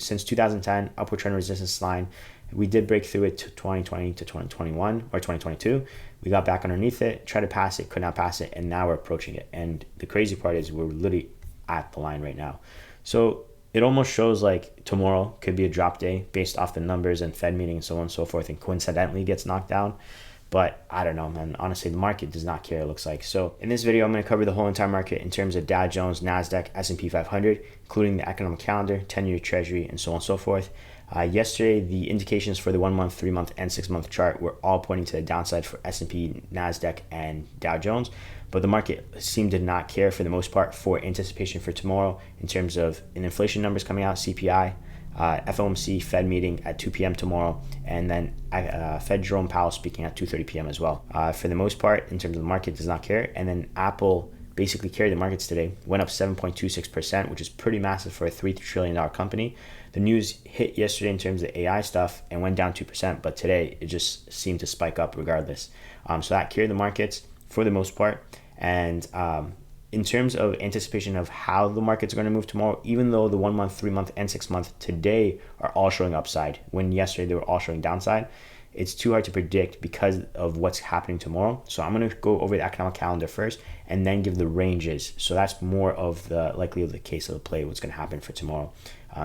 since 2010, upward trend resistance line. We did break through it to 2020 to 2021 or 2022. We got back underneath it, tried to pass it, could not pass it, and now we're approaching it. And the crazy part is we're literally at the line right now. So it almost shows like tomorrow could be a drop day based off the numbers and Fed meeting and so on and so forth, and coincidentally gets knocked down. But I don't know, man. Honestly, the market does not care, it looks like. So in this video, I'm going to cover the whole entire market in terms of Dow Jones, Nasdaq, S&P 500, including the economic calendar, 10-year treasury, and so on and so forth. Yesterday, the indications for the 1-month, 3-month, and 6-month chart were all pointing to the downside for S&P, Nasdaq, and Dow Jones. But the market seemed to not care for the most part for anticipation for tomorrow in terms of an inflation numbers coming out, CPI, FOMC Fed meeting at 2 p.m. tomorrow, and then Fed Jerome Powell speaking at 2:30 p.m. as well. For the most part, in terms of the market, does not care. And then Apple basically carried the markets today, went up 7.26%, which is pretty massive for a $3 trillion company. The news hit yesterday in terms of AI stuff and went down 2%, but today it just seemed to spike up regardless. So that carried the markets for the most part. And in terms of anticipation of how the markets are going to move tomorrow, even though the 1-month, 3-month, and 6-month today are all showing upside, when yesterday they were all showing downside, it's too hard to predict because of what's happening tomorrow. So I'm going to go over the economic calendar first and then give the ranges. So that's more of the likely of the case of the play, what's going to happen for tomorrow.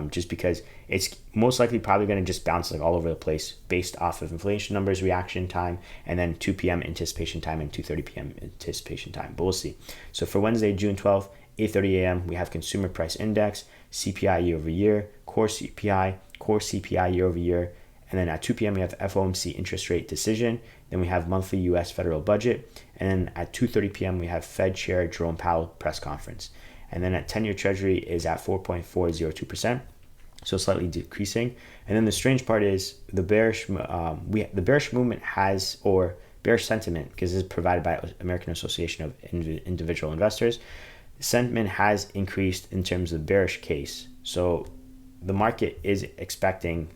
Just because it's most likely probably going to just bounce like all over the place based off of inflation numbers, reaction time, and then 2 p.m. anticipation time and 2:30 p.m. anticipation time. But we'll see. So for Wednesday, June 12th, 8:30 a.m., we have Consumer Price Index, CPI year over year, Core CPI year over year. And then at 2 p.m., we have FOMC interest rate decision. Then we have Monthly U.S. federal budget. And then at 2:30 p.m., we have Fed Chair Jerome Powell press conference. And then at 10-year treasury is at 4.402%, so slightly decreasing. And then the strange part is the bearish movement has, or bearish sentiment, because this is provided by American Association of Individual Investors, sentiment has increased in terms of bearish case. So the market is expecting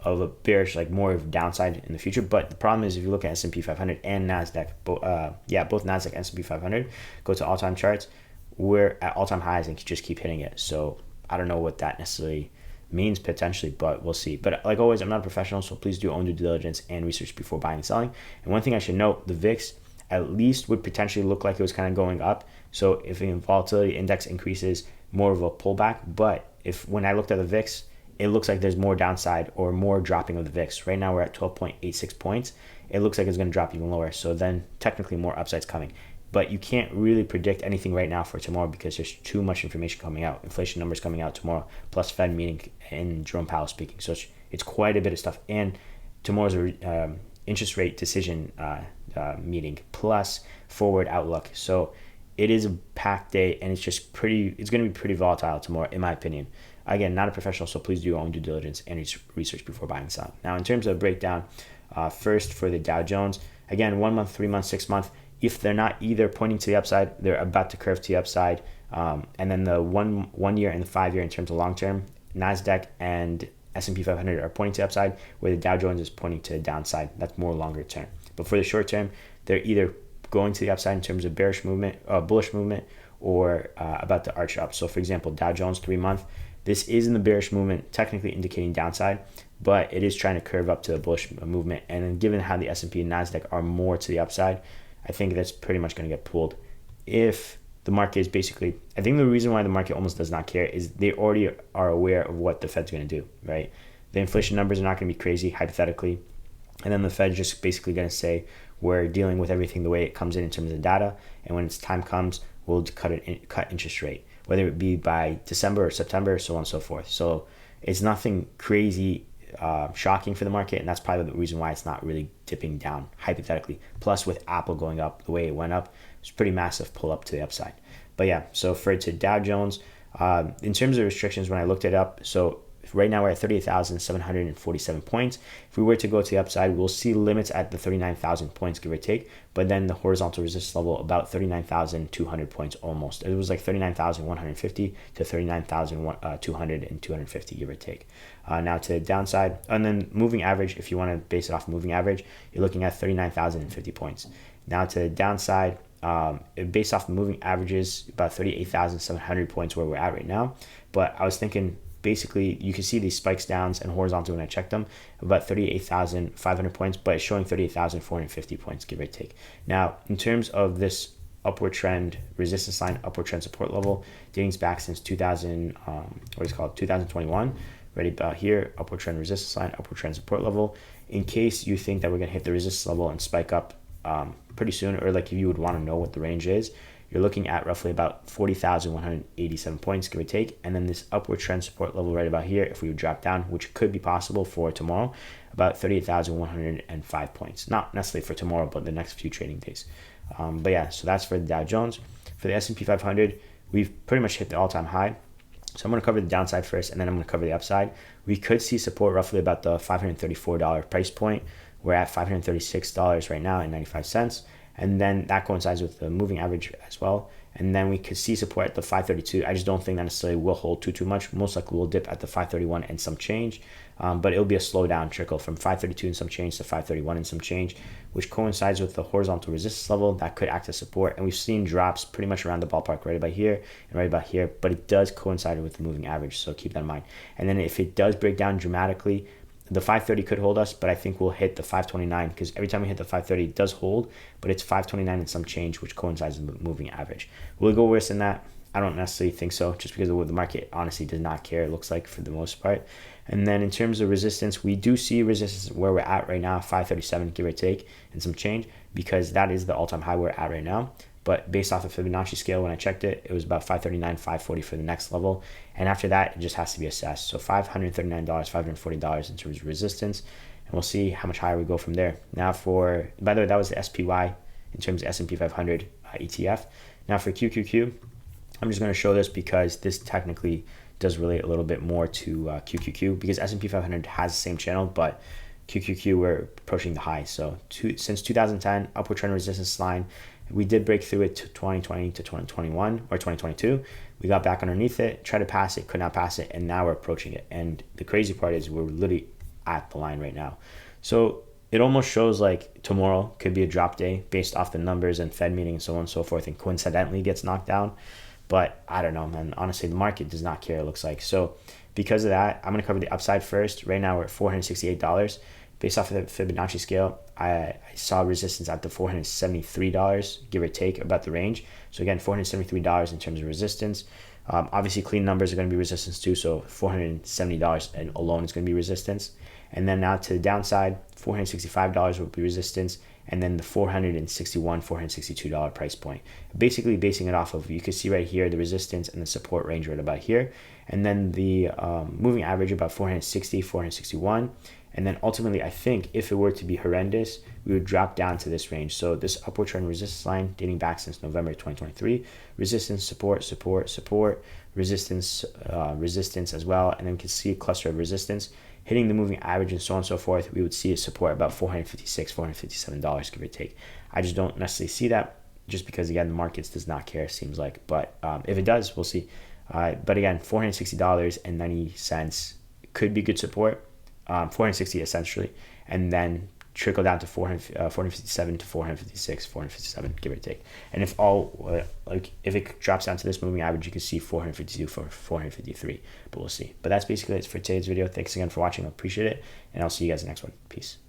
of a bearish, like more of downside in the future. But the problem is if you look at S&P 500 and Nasdaq, both Nasdaq and S&P 500 go to all-time charts, we're at all-time highs and just keep hitting it. So I don't know what that necessarily means potentially, but we'll see. But like always, I'm not a professional, so please do own due diligence and research before buying and selling. And one thing I should note, the VIX at least would potentially look like it was kind of going up. So if the volatility index increases, more of a pullback. But if when I looked at the VIX, it looks like there's more downside or more dropping of the VIX. Right now we're at 12.86 points. It looks like it's going to drop even lower. So then technically more upside's coming. But you can't really predict anything right now for tomorrow because there's too much information coming out. Inflation numbers coming out tomorrow, plus Fed meeting and Jerome Powell speaking. So it's quite a bit of stuff. And tomorrow's a interest rate decision meeting plus forward outlook. So it is a packed day, and it's going to be pretty volatile tomorrow, in my opinion. Again, not a professional, so please do your own due diligence and research before buying and selling. Now, in terms of breakdown, first for the Dow Jones, again, 1 month, 3 months, 6 month. If they're not either pointing to the upside, they're about to curve to the upside. And then the 1 year and the 5 year in terms of long term, Nasdaq and S&P 500 are pointing to the upside, where the Dow Jones is pointing to the downside. That's more longer term. But for the short term, they're either going to the upside in terms of bullish movement, or about to arch up. So for example, Dow Jones 3 month, this is in the bearish movement, technically indicating downside, but it is trying to curve up to the bullish movement. And then given how the S&P and Nasdaq are more to the upside, I think that's pretty much going to get pulled. If the market is basically, I think the reason why the market almost does not care is they already are aware of what the Fed's going to do, right? The inflation numbers are not going to be crazy, hypothetically. And then the Fed's just basically going to say, we're dealing with everything the way it comes in terms of data. And when its time comes, we'll cut interest rate, whether it be by December or September, so on and so forth. So it's nothing crazy shocking for the market, and that's probably the reason why it's not really dipping down hypothetically. Plus with Apple going up the way it went up, it's pretty massive pull up to the upside. But yeah, so for Dow Jones, in terms of restrictions, when I looked it up, so right now we're at 38,747 points. If we were to go to the upside, we'll see limits at the 39,000 points, give or take. But then the horizontal resistance level about 39,200 points almost. It was like 39,150 to 39,200 and 250, give or take. Now to the downside, and then moving average, if you want to base it off moving average, you're looking at 39,050 points. Now to the downside, based off the moving averages, about 38,700 points where we're at right now. But I was thinking basically you can see these spikes downs and horizontal when I checked them, about 38,500 points, but it's showing 38,450 points, give or take. Now, in terms of this upward trend resistance line, upward trend support level, dating back since 2021, right about here, upward trend resistance line, upward trend support level. In case you think that we're going to hit the resistance level and spike up pretty soon, or like if you would want to know what the range is, you're looking at roughly about 40,187 points, give or take. And then this upward trend support level right about here, if we would drop down, which could be possible for tomorrow, about 38,105 points. Not necessarily for tomorrow, but the next few trading days. But yeah, so that's for the Dow Jones. For the S&P 500, we've pretty much hit the all-time high. So I'm going to cover the downside first, and then I'm going to cover the upside. We could see support roughly about the $534 price point. We're at $536 right now and 95 cents. And then that coincides with the moving average as well. And then we could see support at the 532. I just don't think that necessarily will hold too much. Most likely we'll dip at the 531 and some change. But it'll be a slow down trickle from 532 and some change to 531 and some change, which coincides with the horizontal resistance level that could act as support. And we've seen drops pretty much around the ballpark right about here and right about here, but it does coincide with the moving average. So keep that in mind. And then if it does break down dramatically, the 530 could hold us, but I think we'll hit the 529 because every time we hit the 530, it does hold, but it's 529 and some change, which coincides with the moving average. Will it go worse than that? I don't necessarily think so, just because of the market honestly does not care, it looks like, for the most part. And then in terms of resistance, we do see resistance where we're at right now, 537, give or take, and some change, because that is the all-time high we're at right now. But based off the Fibonacci scale, when I checked it, it was about 539, 540 for the next level. And after that, it just has to be assessed. So $539, $540 in terms of resistance. And we'll see how much higher we go from there. Now for, by the way, that was the SPY in terms of S&P 500 ETF. Now for QQQ, I'm just going to show this because this technically does relate a little bit more to QQQ, because S&P 500 has the same channel, but QQQ, we're approaching the high. So since 2010, upward trend resistance line, we did break through it to 2020 to 2021 or 2022. We got back underneath it, tried to pass it, could not pass it, and now we're approaching it. And the crazy part is we're literally at the line right now. So it almost shows like tomorrow could be a drop day based off the numbers and Fed meeting and so on and so forth, and coincidentally gets knocked down. But I don't know, man. Honestly, the market does not care, it looks like. So because of that, I'm going to cover the upside first. Right now we're at $468. Based off of the Fibonacci scale, I saw resistance at the $473, give or take, about the range. So again, $473 in terms of resistance. Obviously, clean numbers are going to be resistance too, so $470 and alone is going to be resistance. And then now to the downside, $465 will be resistance, and then the $461, $462 price point. Basically basing it off of, you can see right here, the resistance and the support range right about here. And then the moving average about 460, 461. And then ultimately, I think if it were to be horrendous, we would drop down to this range. So this upward trend resistance line dating back since November 2023, resistance, support, support, support, resistance, resistance as well. And then we can see a cluster of resistance hitting the moving average and so on and so forth. We would see a support about $456, $457, give or take. I just don't necessarily see that, just because again, the markets does not care, it seems like. But if it does, we'll see. But again, $460.90 could be good support. 460 essentially, and then trickle down to 457 to 456, 457, give or take. And if if it drops down to this moving average, you can see 452 for 453, but we'll see. But that's basically it for today's video. Thanks again for watching. I appreciate it, and I'll see you guys in the next one. Peace.